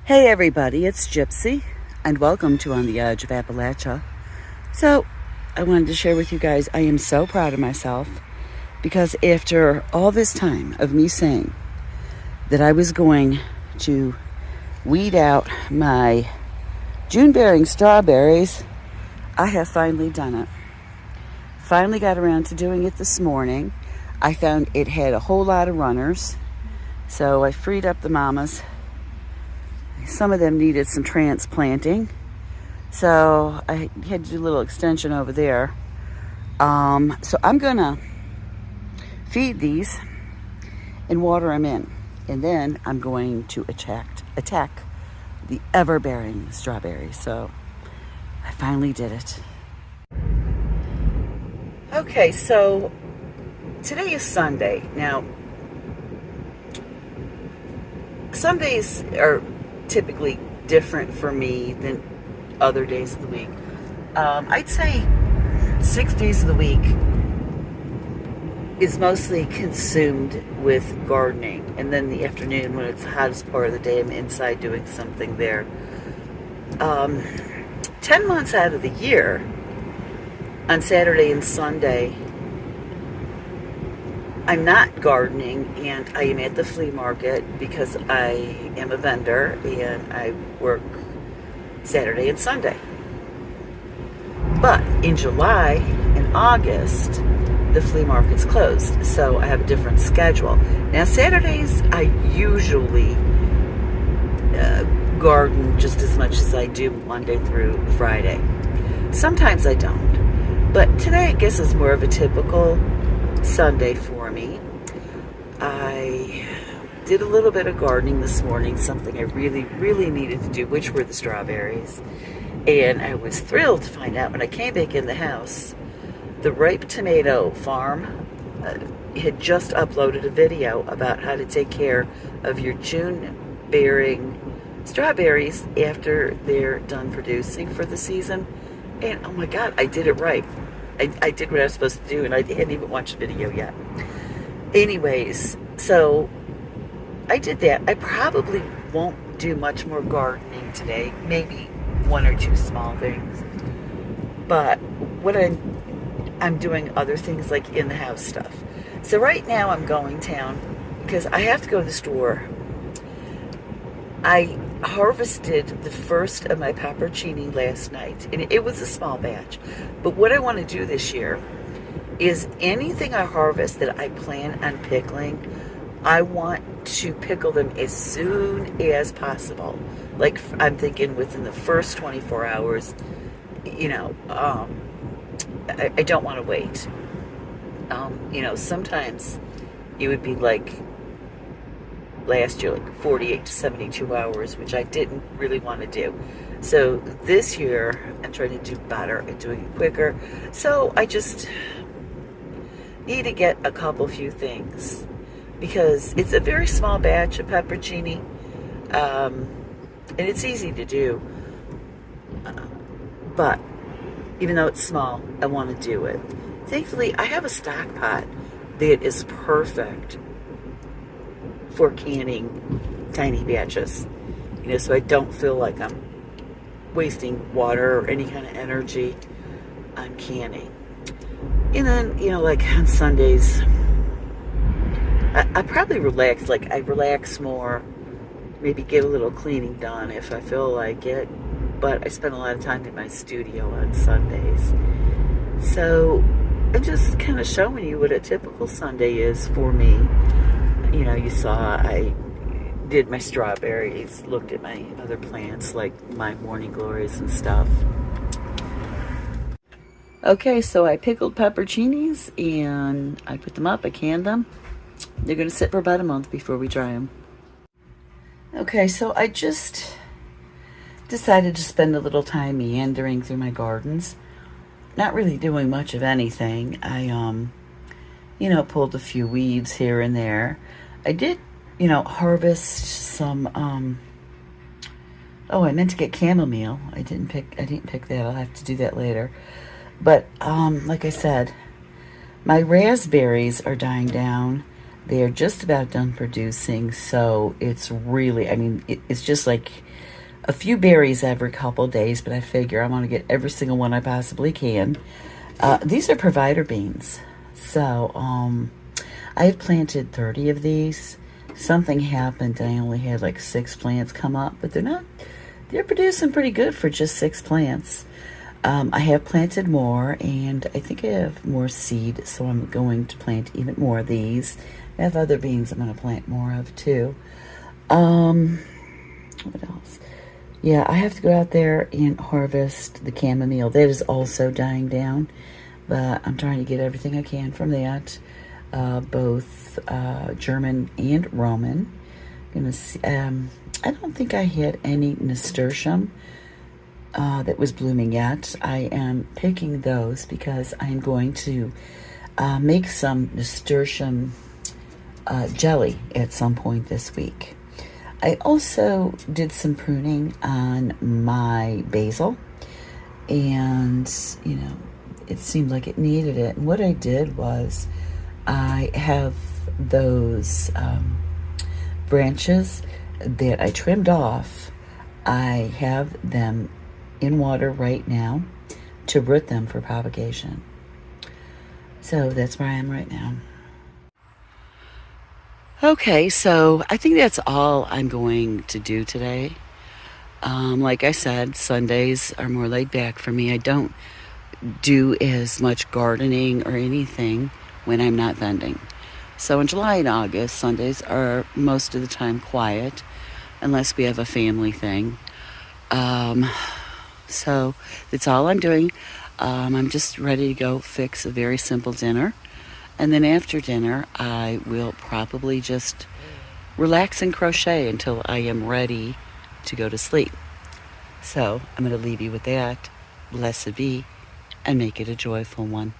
Hey everybody, it's Gypsy, and welcome to On the Edge of Appalachia. So, I wanted to share with you guys, I am so proud of myself because after all this time of me saying that I was going to weed out my June-bearing strawberries, I have finally done it. Finally got around to doing it this morning. I found it had a whole lot of runners, so I freed up the mamas. Some of them needed some transplanting, so I had to do a little extension over there. So I'm gonna feed these and water them in, and then I'm going to attack the ever-bearing strawberries. So I finally did it. Okay, so today is Sunday. Now, Sundays are typically different for me than other days of the week. I'd say 6 days of the week is mostly consumed with gardening, and then the afternoon, when it's the hottest part of the day, I'm inside doing something there. 10 months out of the year, on Saturday and Sunday, I'm not gardening, and I am at the flea market because I am a vendor and I work Saturday and Sunday. But in July and August, the flea market's closed, so I have a different schedule. Now, Saturdays, I usually garden just as much as I do Monday through Friday. Sometimes I don't. But today, I guess, is more of a typical Sunday for me. I did a little bit of gardening this morning, something I really needed to do, which were the strawberries. And I was thrilled to find out when I came back in the house, the Ripe Tomato Farm had just uploaded a video about how to take care of your June-bearing strawberries after they're done producing for the season. And oh my God, I did it right. I did what I was supposed to do, and I hadn't even watched the video yet. Anyways, so I did that. I probably won't do much more gardening today. Maybe one or two small things. But what I'm doing other things like in the house stuff. So right now I'm going down because I have to go to the store. I harvested the first of my pepperoncini last night, and it was a small batch. But what I want to do this year is anything I harvest that I plan on pickling, I want to pickle them as soon as possible. Like, I'm thinking within the first 24 hours, I don't want to wait. Sometimes it would be like last year, like 48 to 72 hours, which I didn't really want to do. So this year, I'm trying to do better at doing it quicker. So I just need to get a few things because it's a very small batch of pepperoncini, and it's easy to do. But even though it's small, I want to do it. Thankfully, I have a stock pot that is perfect for canning tiny batches, so I don't feel like I'm wasting water or any kind of energy on canning. And then, like on Sundays, I probably relax. Like, I relax more, maybe get a little cleaning done if I feel like it. But I spend a lot of time in my studio on Sundays. So I'm just kind of showing you what a typical Sunday is for me. You saw I did my strawberries, looked at my other plants like my morning glories and stuff. Okay, so I pickled pepperoncinis and I put them up, I canned them. They're going to sit for about a month before we dry them. Okay, so I just decided to spend a little time meandering through my gardens. Not really doing much of anything. I, pulled a few weeds here and there. I did, harvest some, I meant to get chamomile. I didn't pick that. I'll have to do that later. But, like I said, my raspberries are dying down. They are just about done producing, so it's really, it's just like a few berries every couple days, but I figure I want to get every single one I possibly can. These are provider beans. So, I have planted 30 of these. Something happened and I only had like 6 plants come up, but they're producing pretty good for just 6 plants. I have planted more, and I think I have more seed, so I'm going to plant even more of these. I have other beans I'm going to plant more of too. What else? Yeah, I have to go out there and harvest the chamomile. That is also dying down, but I'm trying to get everything I can from that, both German and Roman. Gonna see. I don't think I had any nasturtium that was blooming yet. I am picking those because I'm going to make some nasturtium jelly at some point this week. I also did some pruning on my basil, and it seemed like it needed it. And what I did was I have those branches that I trimmed off. I have them in water right now to root them for propagation. So that's where I am right now. Okay, so I think that's all I'm going to do today. Like I said, Sundays are more laid back for me. I don't do as much gardening or anything when I'm not vending. So in July and August, Sundays are most of the time quiet, unless we have a family thing. So that's all I'm doing. I'm just ready to go fix a very simple dinner. And then after dinner, I will probably just relax and crochet until I am ready to go to sleep. So I'm going to leave you with that. Blessed be, and make it a joyful one.